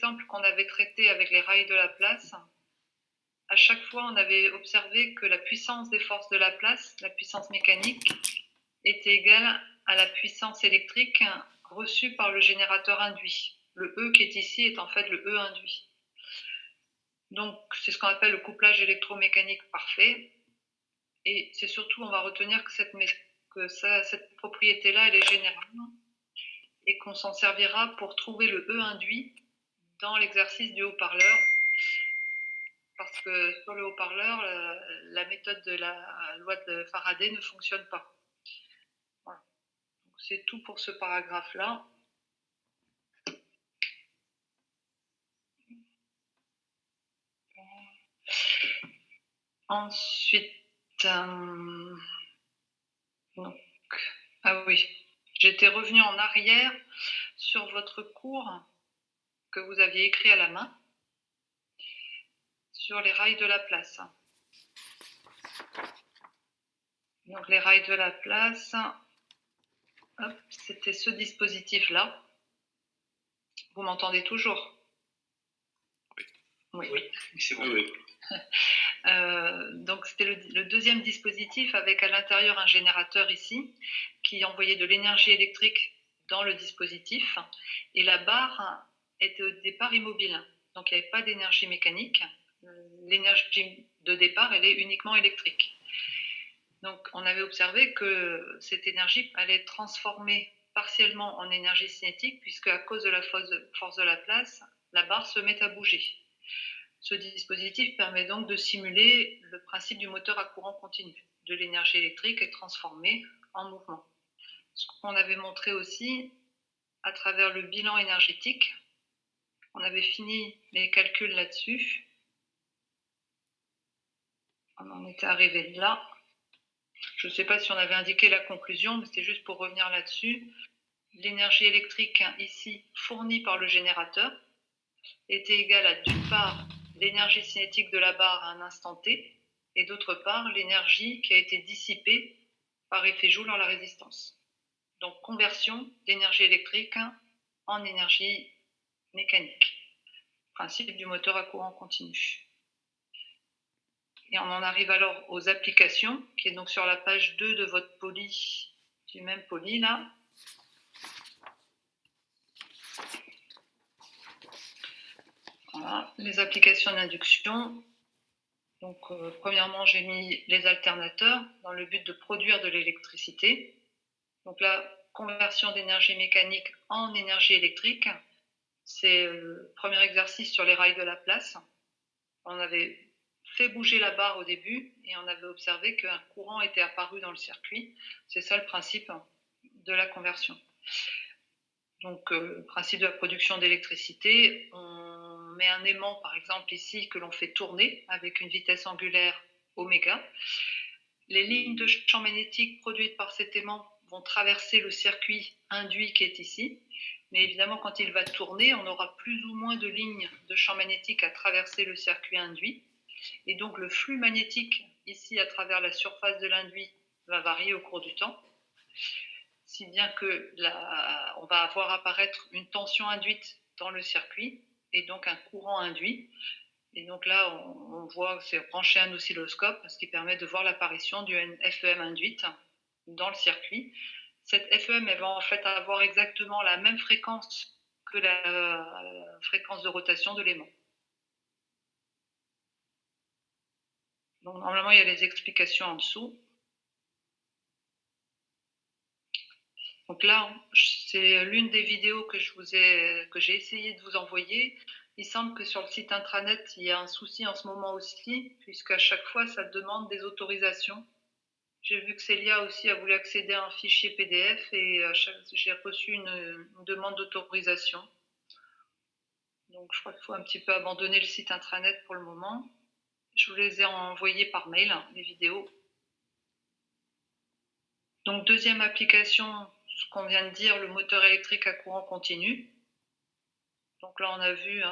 exemples qu'on avait traités avec les rails de Laplace, à chaque fois, on avait observé que la puissance des forces de Laplace, la puissance mécanique, était égale à la puissance électrique reçue par le générateur induit. Le E qui est ici est en fait le E induit. Donc, c'est ce qu'on appelle le couplage électromécanique parfait. Et c'est surtout, on va retenir que cette propriété-là, elle est générale et qu'on s'en servira pour trouver le E induit dans l'exercice du haut-parleur. Parce que sur le haut-parleur, la méthode de la loi de Faraday ne fonctionne pas. Voilà. C'est tout pour ce paragraphe-là. Ensuite, donc, ah oui, j'étais revenue en arrière sur votre cours que vous aviez écrit à la main sur les rails de Laplace. Donc les rails de Laplace, c'était ce dispositif-là. Vous m'entendez toujours? Oui. Oui, c'est bon. Oui. Donc c'était le deuxième dispositif avec à l'intérieur un générateur ici qui envoyait de l'énergie électrique dans le dispositif et la barre était au départ immobile, donc il n'y avait pas d'énergie mécanique. L'énergie de départ, elle est uniquement électrique. Donc on avait observé que cette énergie allait être transformée partiellement en énergie cinétique puisque à cause de la force de Laplace, la barre se met à bouger. Ce dispositif permet donc de simuler le principe du moteur à courant continu. De l'énergie électrique est transformée en mouvement. Ce qu'on avait montré aussi à travers le bilan énergétique, on avait fini les calculs là-dessus. On en était arrivé là. Je ne sais pas si on avait indiqué la conclusion, mais c'était juste pour revenir là-dessus. L'énergie électrique ici fournie par le générateur était égale à d'une part l'énergie cinétique de la barre à un instant t, et d'autre part l'énergie qui a été dissipée par effet Joule en la résistance. Donc conversion d'énergie électrique en énergie mécanique. Principe du moteur à courant continu. Et on en arrive alors aux applications, qui est donc sur la page 2 de votre poly, du même poly là. Voilà, les applications d'induction. Donc, premièrement, j'ai mis les alternateurs dans le but de produire de l'électricité. Donc, la conversion d'énergie mécanique en énergie électrique, c'est le premier exercice sur les rails de Laplace. On avait fait bouger la barre au début et on avait observé qu'un courant était apparu dans le circuit. C'est ça le principe de la conversion. Donc, le principe de la production d'électricité, on met un aimant, par exemple ici, que l'on fait tourner avec une vitesse angulaire oméga. Les lignes de champ magnétique produites par cet aimant vont traverser le circuit induit qui est ici. Mais évidemment, quand il va tourner, on aura plus ou moins de lignes de champ magnétique à traverser le circuit induit. Et donc, le flux magnétique ici à travers la surface de l'induit va varier au cours du temps, si bien que on va avoir apparaître une tension induite dans le circuit et donc un courant induit. Et donc là, on voit que c'est branché un oscilloscope, ce qui permet de voir l'apparition d'une FEM induite dans le circuit. Cette FEM, elle va en fait avoir exactement la même fréquence que la fréquence de rotation de l'aimant. Donc normalement, il y a les explications en dessous. Donc là, c'est l'une des vidéos que j'ai essayé de vous envoyer. Il semble que sur le site intranet, il y a un souci en ce moment aussi, puisqu'à chaque fois, ça demande des autorisations. J'ai vu que Célia aussi a voulu accéder à un fichier PDF et j'ai reçu une demande d'autorisation. Donc je crois qu'il faut un petit peu abandonner le site intranet pour le moment. Je vous les ai envoyés par mail, les vidéos. Donc deuxième application, ce qu'on vient de dire, le moteur électrique à courant continu. Donc là, on a vu,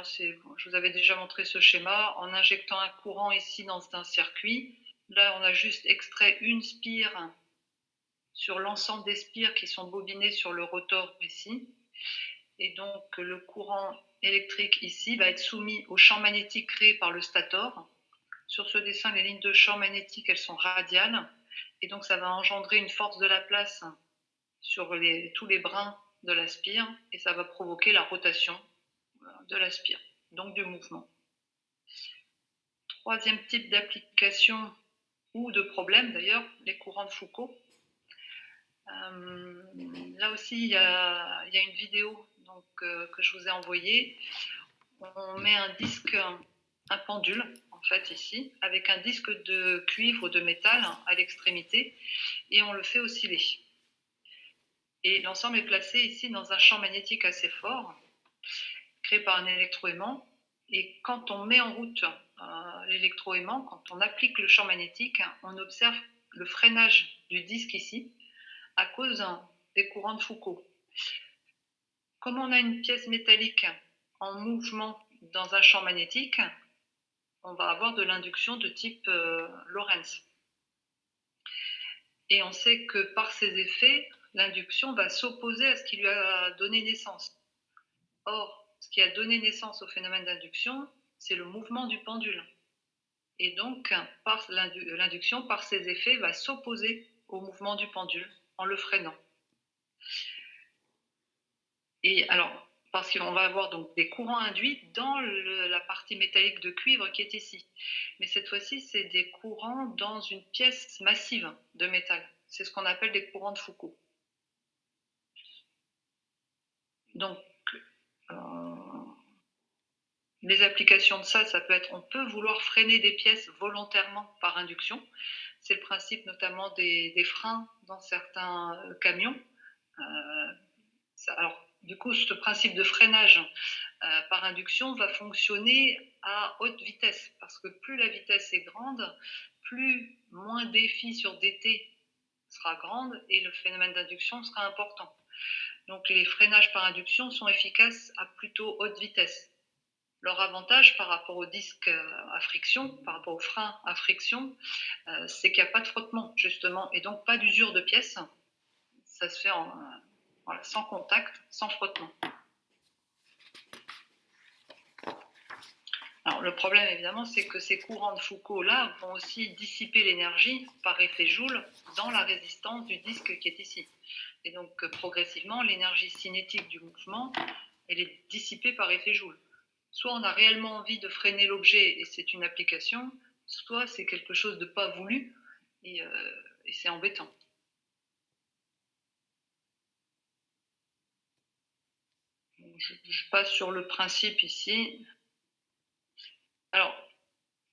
je vous avais déjà montré ce schéma, en injectant un courant ici dans un circuit. Là, on a juste extrait une spire sur l'ensemble des spires qui sont bobinées sur le rotor ici. Et donc, le courant électrique ici va être soumis au champ magnétique créé par le stator. Sur ce dessin, les lignes de champ magnétique, elles sont radiales. Et donc, ça va engendrer une force de Laplace sur tous les brins de la spire. Et ça va provoquer la rotation de la spire, donc du mouvement. Troisième type d'application ou de problème, d'ailleurs, les courants de Foucault. Là aussi, il y a une vidéo donc, que je vous ai envoyée. On met un disque, un pendule, en fait, ici, avec un disque de cuivre ou de métal à l'extrémité, et on le fait osciller. Et l'ensemble est placé ici dans un champ magnétique assez fort, créé par un électroaimant. Et quand on met en route l'électroaimant, quand on applique le champ magnétique, on observe le freinage du disque ici, à cause des courants de Foucault. Comme on a une pièce métallique en mouvement dans un champ magnétique, on va avoir de l'induction de type Lorentz. Et on sait que par ces effets, l'induction va s'opposer à ce qui lui a donné naissance. Or, ce qui a donné naissance au phénomène d'induction, c'est le mouvement du pendule. Et donc, l'induction, par ses effets, va s'opposer au mouvement du pendule en le freinant. Et alors, parce qu'on va avoir donc des courants induits dans la partie métallique de cuivre qui est ici. Mais cette fois-ci, c'est des courants dans une pièce massive de métal. C'est ce qu'on appelle des courants de Foucault. Donc, les applications de ça peut être, on peut vouloir freiner des pièces volontairement par induction. C'est le principe notamment des freins dans certains camions. Alors, du coup, ce principe de freinage par induction va fonctionner à haute vitesse, parce que plus la vitesse est grande, plus moins d'effet sur dt sera grande et le phénomène d'induction sera important. Donc les freinages par induction sont efficaces à plutôt haute vitesse. Leur avantage par rapport au disque à friction, par rapport au frein à friction, c'est qu'il n'y a pas de frottement, justement, et donc pas d'usure de pièces. Ça se fait voilà, sans contact, sans frottement. Alors, le problème, évidemment, c'est que ces courants de Foucault-là vont aussi dissiper l'énergie par effet Joule dans la résistance du disque qui est ici. Et donc, progressivement, l'énergie cinétique du mouvement, elle est dissipée par effet Joule. Soit on a réellement envie de freiner l'objet et c'est une application, soit c'est quelque chose de pas voulu et c'est embêtant. Je passe sur le principe ici. Alors,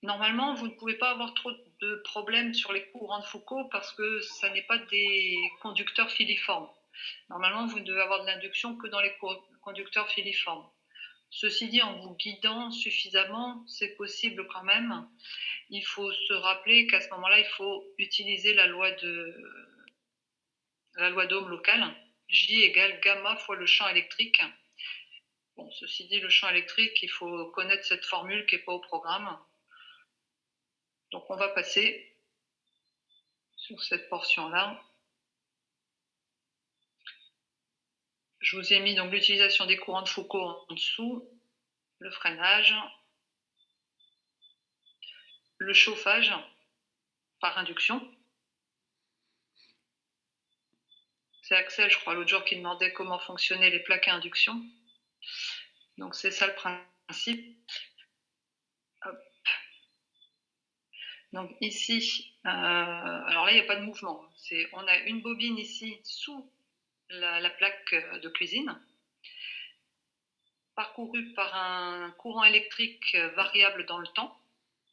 normalement, vous ne pouvez pas avoir trop de problèmes sur les courants de Foucault parce que ça n'est pas des conducteurs filiformes. Normalement, vous ne devez avoir de l'induction que dans les conducteurs filiformes. Ceci dit, en vous guidant suffisamment, c'est possible quand même. Il faut se rappeler qu'à ce moment-là, il faut utiliser la loi d'Ohm locale. J égale gamma fois le champ électrique. Bon, ceci dit, le champ électrique, il faut connaître cette formule qui n'est pas au programme. Donc, on va passer sur cette portion-là. Je vous ai mis donc l'utilisation des courants de Foucault en dessous, le freinage, le chauffage par induction. C'est Axel, je crois, l'autre jour qui demandait comment fonctionnaient les plaques à induction. Donc c'est ça le principe. Hop. Donc ici, alors là il n'y a pas de mouvement. On a une bobine ici sous la plaque de cuisine, parcourue par un courant électrique variable dans le temps,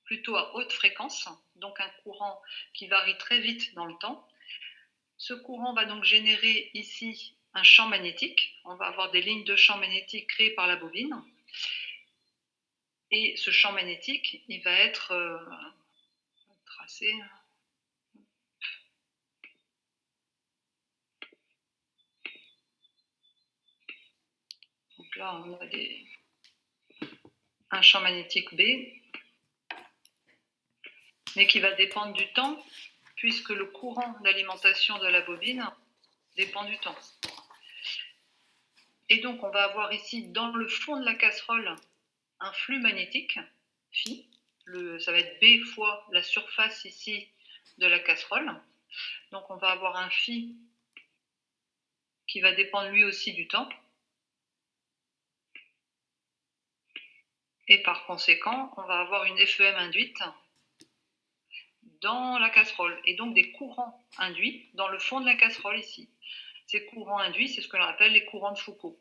plutôt à haute fréquence, donc un courant qui varie très vite dans le temps. Ce courant va donc générer ici un champ magnétique. On va avoir des lignes de champ magnétique créées par la bobine. Et ce champ magnétique, il va être tracé. Donc là, on a un champ magnétique B, mais qui va dépendre du temps, puisque le courant d'alimentation de la bobine dépend du temps. Et donc, on va avoir ici, dans le fond de la casserole, un flux magnétique, phi. Ça va être B fois la surface ici de la casserole. Donc, on va avoir un phi qui va dépendre lui aussi du temps. Et par conséquent, on va avoir une FEM induite dans la casserole, et donc des courants induits dans le fond de la casserole ici. Ces courants induits, c'est ce que l'on appelle les courants de Foucault,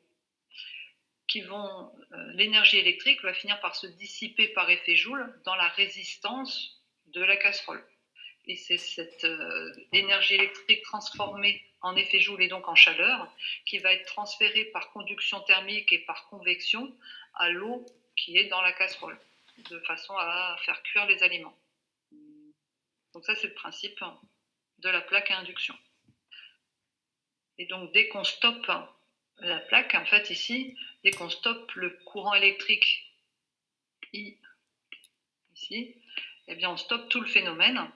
l'énergie électrique va finir par se dissiper par effet Joule dans la résistance de la casserole. Et c'est cette énergie électrique transformée en effet Joule et donc en chaleur qui va être transférée par conduction thermique et par convection à l'eau qui est dans la casserole, de façon à faire cuire les aliments. Donc ça, c'est le principe de la plaque à induction. Et donc, dès qu'on stoppe la plaque, en fait, ici, dès qu'on stoppe le courant électrique I, ici, eh bien, on stoppe tout le phénomène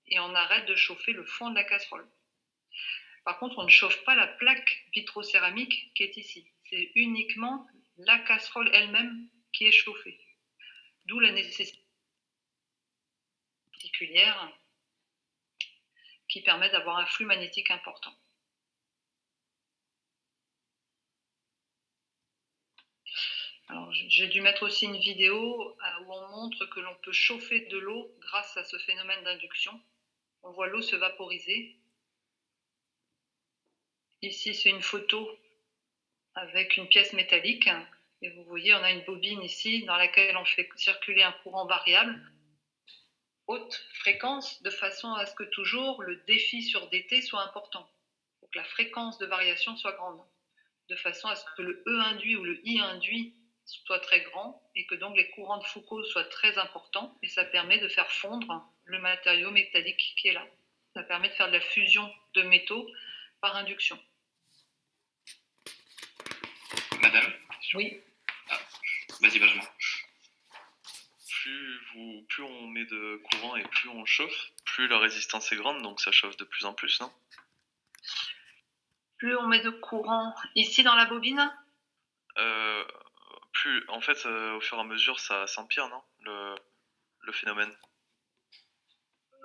et on arrête de chauffer le fond de la casserole. Par contre, on ne chauffe pas la plaque vitrocéramique qui est ici. C'est uniquement la casserole elle-même qui est chauffée. D'où la nécessité particulière qui permet d'avoir un flux magnétique important. Alors, j'ai dû mettre aussi une vidéo où on montre que l'on peut chauffer de l'eau grâce à ce phénomène d'induction. On voit l'eau se vaporiser. Ici, c'est une photo avec une pièce métallique. Et vous voyez, on a une bobine ici dans laquelle on fait circuler un courant variable, haute fréquence, de façon à ce que toujours le défi sur dt soit important. Pour que la fréquence de variation soit grande. De façon à ce que le E induit ou le I induit soit très grand et que donc les courants de Foucault soient très importants, et ça permet de faire fondre le matériau métallique qui est là. Ça permet de faire de la fusion de métaux par induction. Madame? Oui. Ah, vas-y Benjamin. Plus on met de courant et plus on chauffe, plus la résistance est grande, donc ça chauffe de plus en plus, non? Plus on met de courant ici dans la bobine, Plus, en fait, au fur et à mesure, ça s'empire, non? Le phénomène.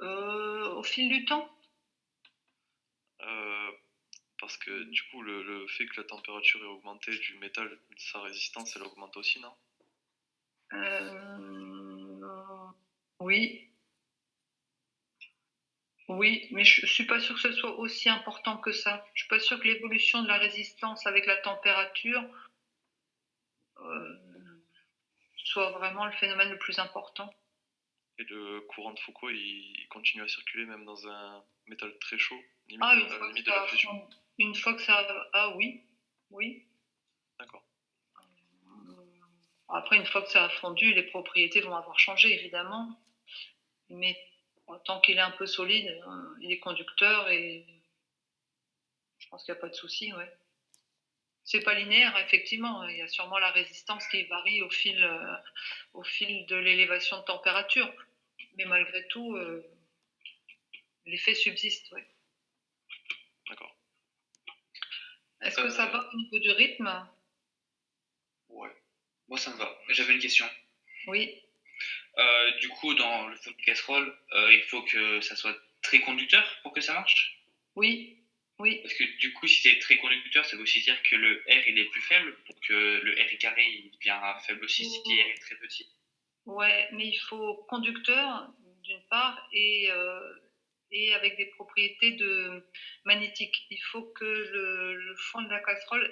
au fil du temps. Parce que du coup, le fait que la température ait augmenté du métal, sa résistance, elle augmente aussi, non? Oui. Oui, mais je ne suis pas sûre que ce soit aussi important que ça. Je ne suis pas sûre que l'évolution de la résistance avec la température soit vraiment le phénomène le plus important. Et le courant de Foucault, il continue à circuler même dans un métal très chaud, limite, limite de la fusion. Une fois que ça... Ah oui, oui. D'accord. Après, une fois que ça a fondu, les propriétés vont avoir changé, évidemment. Mais tant qu'il est un peu solide, il est conducteur et je pense qu'il n'y a pas de souci, ouais. C'est pas linéaire, effectivement. Il y a sûrement la résistance qui varie au fil de l'élévation de température. Mais malgré tout, l'effet subsiste, oui. D'accord. Est-ce que ça va au niveau du rythme? Ouais, moi ça me va. J'avais une question. Oui. Du coup, dans le fond de casserole, il faut que ça soit très conducteur pour que ça marche? Oui. Oui. Parce que du coup, si c'est très conducteur, ça veut aussi dire que le R il est plus faible, donc le R carré il devient faible aussi si R est très petit. Ouais, mais il faut conducteur d'une part et avec des propriétés magnétiques. Il faut que le fond de la casserole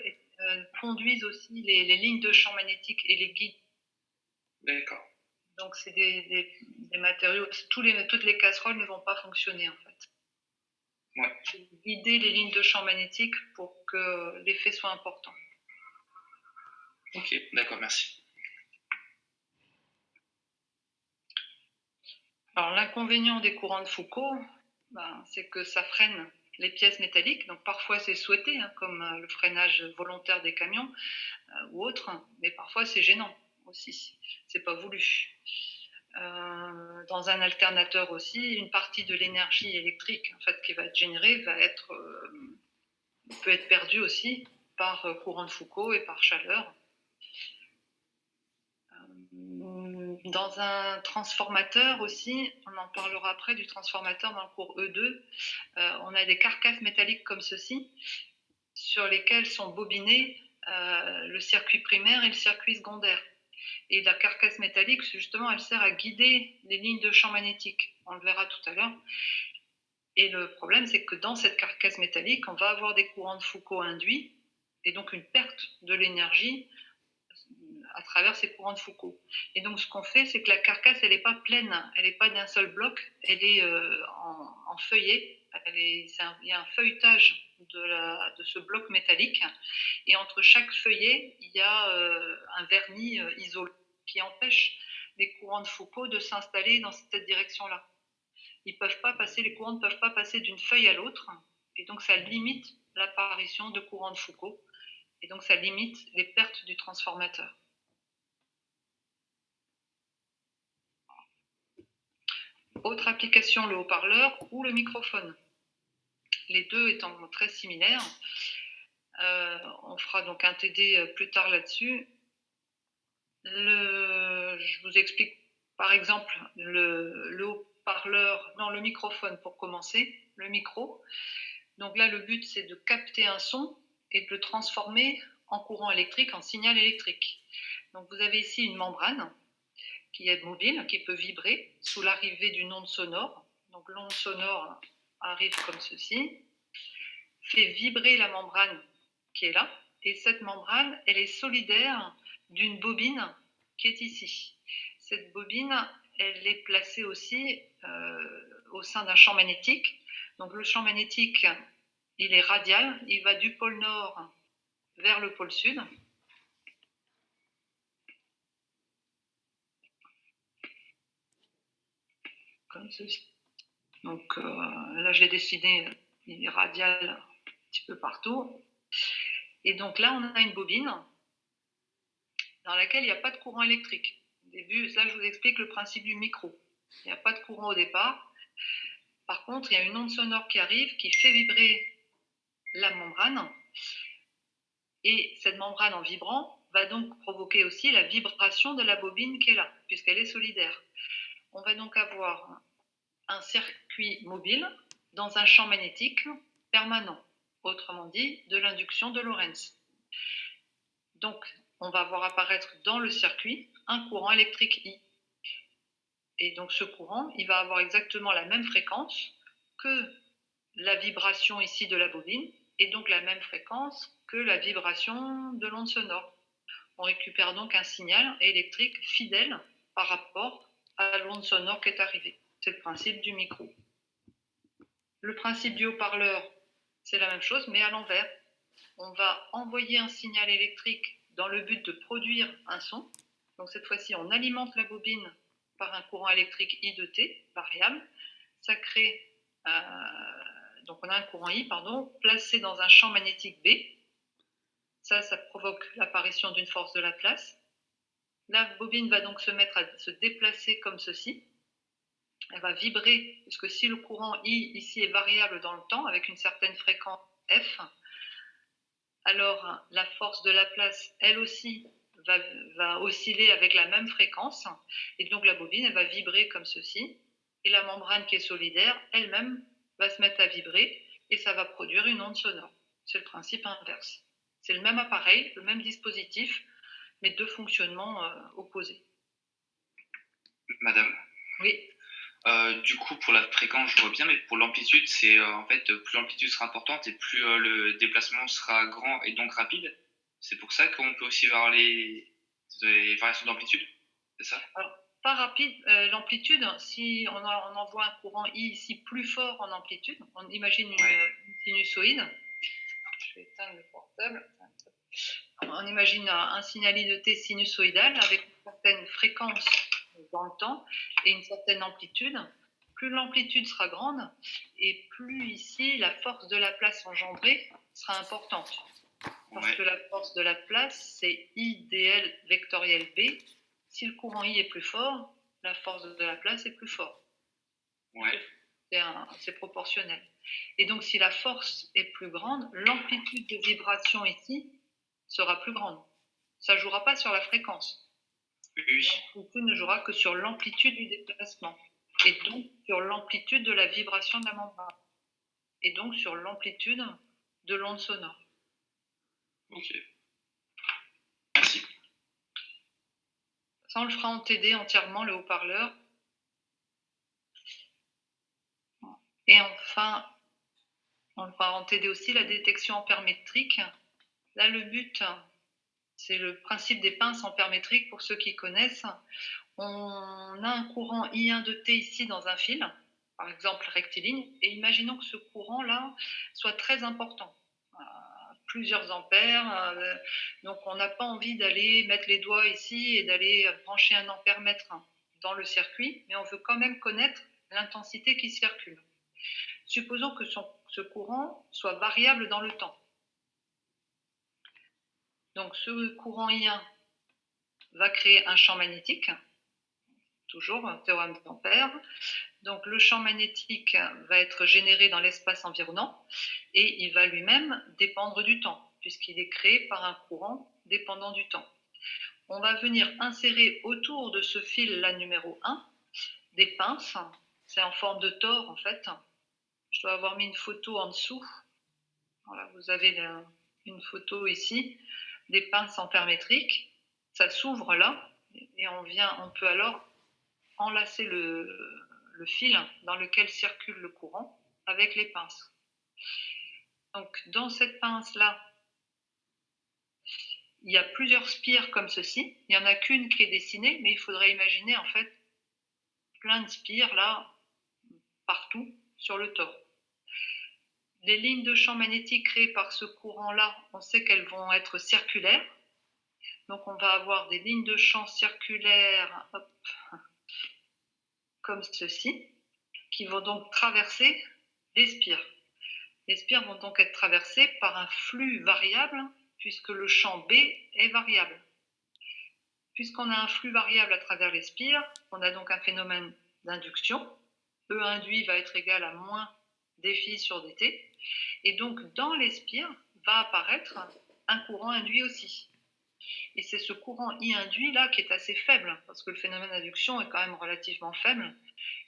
conduise aussi les lignes de champ magnétique et les guide. D'accord. Donc c'est des matériaux. Toutes les casseroles ne vont pas fonctionner en fait. Ouais. Guider les lignes de champ magnétique pour que l'effet soit important. Ok, d'accord, merci. Alors l'inconvénient des courants de Foucault, c'est que ça freine les pièces métalliques. Donc parfois c'est souhaité, comme le freinage volontaire des camions ou autre, mais parfois c'est gênant aussi. C'est pas voulu. Dans un alternateur aussi, une partie de l'énergie électrique en fait, qui va être générée peut être perdue aussi par courant de Foucault et par chaleur. Dans un transformateur aussi, on en parlera après du transformateur dans le cours E2, on a des carcasses métalliques comme ceci, sur lesquelles sont bobinés le circuit primaire et le circuit secondaire. Et la carcasse métallique, justement, elle sert à guider les lignes de champ magnétique. On le verra tout à l'heure. Et le problème, c'est que dans cette carcasse métallique, on va avoir des courants de Foucault induits, et donc une perte de l'énergie à travers ces courants de Foucault. Et donc, ce qu'on fait, c'est que la carcasse, elle n'est pas pleine, elle n'est pas d'un seul bloc, elle est en feuillet. Il y a un feuilletage de ce bloc métallique, et entre chaque feuillet, il y a un vernis isolant qui empêche les courants de Foucault de s'installer dans cette direction-là. Les courants ne peuvent pas passer d'une feuille à l'autre, et donc ça limite l'apparition de courants de Foucault, et donc ça limite les pertes du transformateur. Autre application, le haut-parleur ou le microphone. Les deux étant très similaires. On fera donc un TD plus tard là-dessus. Je vous explique par exemple le haut-parleur, non, le microphone pour commencer, le micro. Donc là, le but, c'est de capter un son et de le transformer en courant électrique, en signal électrique. Donc vous avez ici une membrane qui est mobile, qui peut vibrer sous l'arrivée d'une onde sonore. Donc l'onde sonore arrive comme ceci, fait vibrer la membrane qui est là, et cette membrane, elle est solidaire d'une bobine qui est ici. Cette bobine, elle est placée aussi au sein d'un champ magnétique. Donc le champ magnétique, il est radial, il va du pôle nord vers le pôle sud. Comme ceci. Donc là, je l'ai dessiné, il est radial un petit peu partout. Et donc là, on a une bobine dans laquelle il n'y a pas de courant électrique. Au début, là, je vous explique le principe du micro. Il n'y a pas de courant au départ. Par contre, il y a une onde sonore qui arrive, qui fait vibrer la membrane. Et cette membrane, en vibrant, va donc provoquer aussi la vibration de la bobine qui est là, puisqu'elle est solidaire. On va donc avoir un circuit mobile dans un champ magnétique permanent, autrement dit, de l'induction de Lorentz. Donc, on va voir apparaître dans le circuit un courant électrique I. Et donc, ce courant, il va avoir exactement la même fréquence que la vibration ici de la bobine, et donc la même fréquence que la vibration de l'onde sonore. On récupère donc un signal électrique fidèle par rapport à l'onde sonore qui est arrivée. C'est le principe du micro. Le principe du haut-parleur, c'est la même chose, mais à l'envers. On va envoyer un signal électrique dans le but de produire un son. Donc cette fois-ci, on alimente la bobine par un courant électrique I de T, variable. Ça crée, donc on a un courant I, placé dans un champ magnétique B. Ça provoque l'apparition d'une force de Laplace. La bobine va donc se mettre à se déplacer comme ceci. Elle va vibrer, puisque si le courant I ici est variable dans le temps, avec une certaine fréquence F, alors la force de Laplace, elle aussi, va osciller avec la même fréquence, et donc la bobine, elle va vibrer comme ceci, et la membrane qui est solidaire, elle-même, va se mettre à vibrer, et ça va produire une onde sonore. C'est le principe inverse. C'est le même appareil, le même dispositif, mais deux fonctionnements opposés. Madame? Oui. Du coup, pour la fréquence, je vois bien, mais pour l'amplitude, c'est en fait, plus l'amplitude sera importante et plus le déplacement sera grand et donc rapide. C'est pour ça qu'on peut aussi voir les variations d'amplitude, c'est ça? Alors, pas rapide, l'amplitude, si on envoie un courant I ici plus fort en amplitude, on imagine une sinusoïde. Je vais éteindre le portable. On imagine un signal I de T sinusoïdal avec une certaine fréquence dans le temps et une certaine amplitude. Plus l'amplitude sera grande et plus ici la force de Laplace engendrée sera importante. Parce que la force de Laplace, c'est I dl vectoriel B. Si le courant I est plus fort, la force de Laplace est plus forte. Ouais. C'est proportionnel. Et donc, si la force est plus grande, l'amplitude de vibration ici sera plus grande. Ça ne jouera pas sur la fréquence. L'amplitude ne jouera que sur l'amplitude du déplacement. Et donc, sur l'amplitude de la vibration de la membrane. Et donc, sur l'amplitude de l'onde sonore. Ok. Merci. Ça, on le fera en TD entièrement, le haut-parleur. Et enfin, on le fera en TD aussi, la détection ampère-métrique. Là, le but, c'est le principe des pinces ampère-métriques pour ceux qui connaissent. On a un courant I1 de T ici dans un fil, par exemple rectiligne, et imaginons que ce courant-là soit très important, plusieurs ampères. Donc on n'a pas envie d'aller mettre les doigts ici et d'aller brancher un ampère-mètre dans le circuit, mais on veut quand même connaître l'intensité qui circule. Supposons que ce courant soit variable dans le temps. Donc ce courant I1 va créer un champ magnétique, toujours un théorème d'Ampère. Donc le champ magnétique va être généré dans l'espace environnant et il va lui-même dépendre du temps, puisqu'il est créé par un courant dépendant du temps. On va venir insérer autour de ce fil-là numéro 1 des pinces. C'est en forme de tore en fait. Je dois avoir mis une photo en dessous. Voilà, vous avez une photo ici, des pinces ampère-métriques. Ça s'ouvre là et on peut alors enlacer le fil dans lequel circule le courant avec les pinces. Donc dans cette pince-là, il y a plusieurs spires comme ceci. Il n'y en a qu'une qui est dessinée, mais il faudrait imaginer en fait plein de spires là, partout sur le tore. Les lignes de champ magnétique créées par ce courant-là, on sait qu'elles vont être circulaires. Donc on va avoir des lignes de champ circulaires comme ceci, qui vont donc traverser les spires. Les spires vont donc être traversées par un flux variable, puisque le champ B est variable. Puisqu'on a un flux variable à travers les spires, on a donc un phénomène d'induction. E induit va être égal à moins dφ sur dt. Et donc, dans les spires, va apparaître un courant induit aussi. Et c'est ce courant I induit là qui est assez faible, parce que le phénomène d'induction est quand même relativement faible.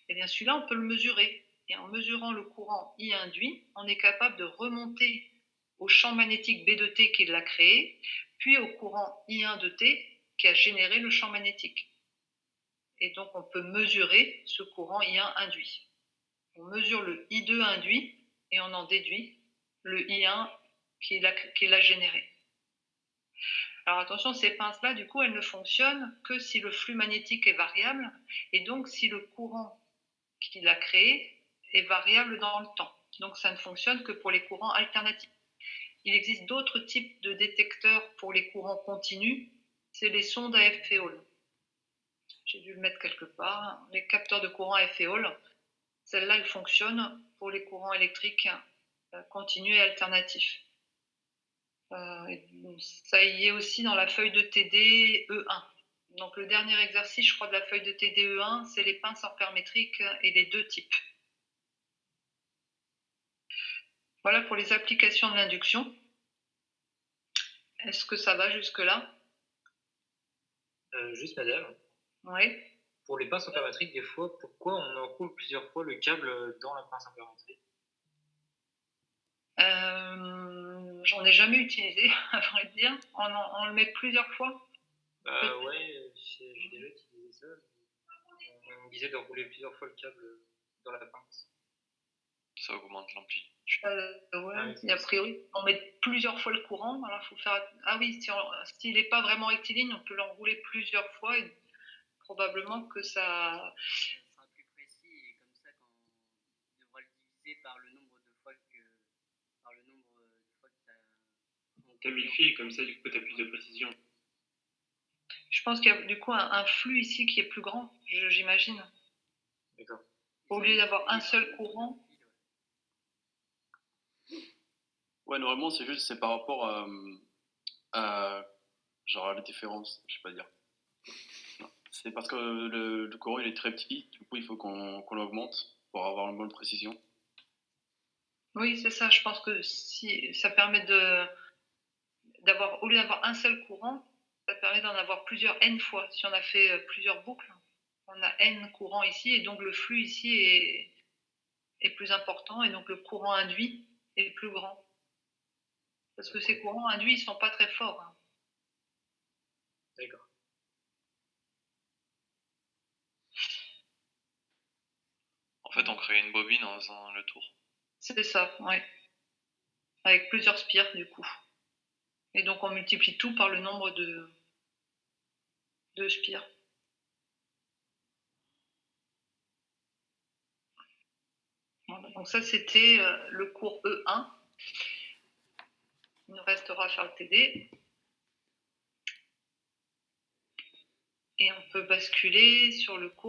Et bien celui-là, on peut le mesurer. Et en mesurant le courant I induit, on est capable de remonter au champ magnétique B de T qui l'a créé, puis au courant I1 de T qui a généré le champ magnétique. Et donc on peut mesurer ce courant I1 induit. On mesure le I2 induit et on en déduit le I1 qui l'a généré. Alors attention, ces pinces-là, du coup, elles ne fonctionnent que si le flux magnétique est variable et donc si le courant qui l'a créé est variable dans le temps. Donc ça ne fonctionne que pour les courants alternatifs. Il existe d'autres types de détecteurs pour les courants continus, c'est les sondes à effet Hall. J'ai dû le mettre quelque part. Les capteurs de courant à effet Hall, celles-là, elles fonctionnent pour les courants électriques continus et alternatifs. Ça y est aussi dans la feuille de TD E1. Donc le dernier exercice, je crois, de la feuille de TD E1, c'est les pinces ampère-métriques et les deux types. Voilà pour les applications de l'induction. Est-ce que ça va jusque-là? Juste madame. Oui. Pour les pinces ampère-métriques, des fois, pourquoi on enroule plusieurs fois le câble dans la pince ampère-métrique? J'en ai jamais utilisé, à vrai dire. On le met plusieurs fois. Ouais, j'ai déjà utilisé ça. On me disait d'enrouler plusieurs fois le câble dans la pince. Ça augmente l'amplitude. Ouais, a priori, on met plusieurs fois le courant. Alors, faut faire. Ah oui, s'il n'est pas vraiment rectiligne, on peut l'enrouler plusieurs fois et probablement que ça. Ça sera plus précis et comme ça, quand on devra le diviser par le nombre de fois que tu as mis le fil, comme ça, du coup, tu as plus de précision. Je pense qu'il y a du coup un flux ici qui est plus grand, j'imagine. D'accord. Au lieu d'avoir un seul courant. Ouais, normalement, c'est par rapport à genre à la différence, je sais pas dire. Non. C'est parce que le courant il est très petit, du coup il faut qu'on l'augmente. pour avoir une bonne précision. Oui, c'est ça. Je pense que si ça permet d'avoir, au lieu d'avoir un seul courant, ça permet d'en avoir plusieurs n fois. Si on a fait plusieurs boucles, on a n courants ici, et donc le flux ici est plus important, et donc le courant induit est plus grand. Parce que ces courants induits, ils ne sont pas très forts. Hein. D'accord. En fait, on crée une bobine en faisant le tour. C'est ça, oui. Avec plusieurs spires, du coup. Et donc, on multiplie tout par le nombre de spires. Voilà. Donc ça, c'était le cours E1. Il nous restera à faire le TD. Et on peut basculer sur le cours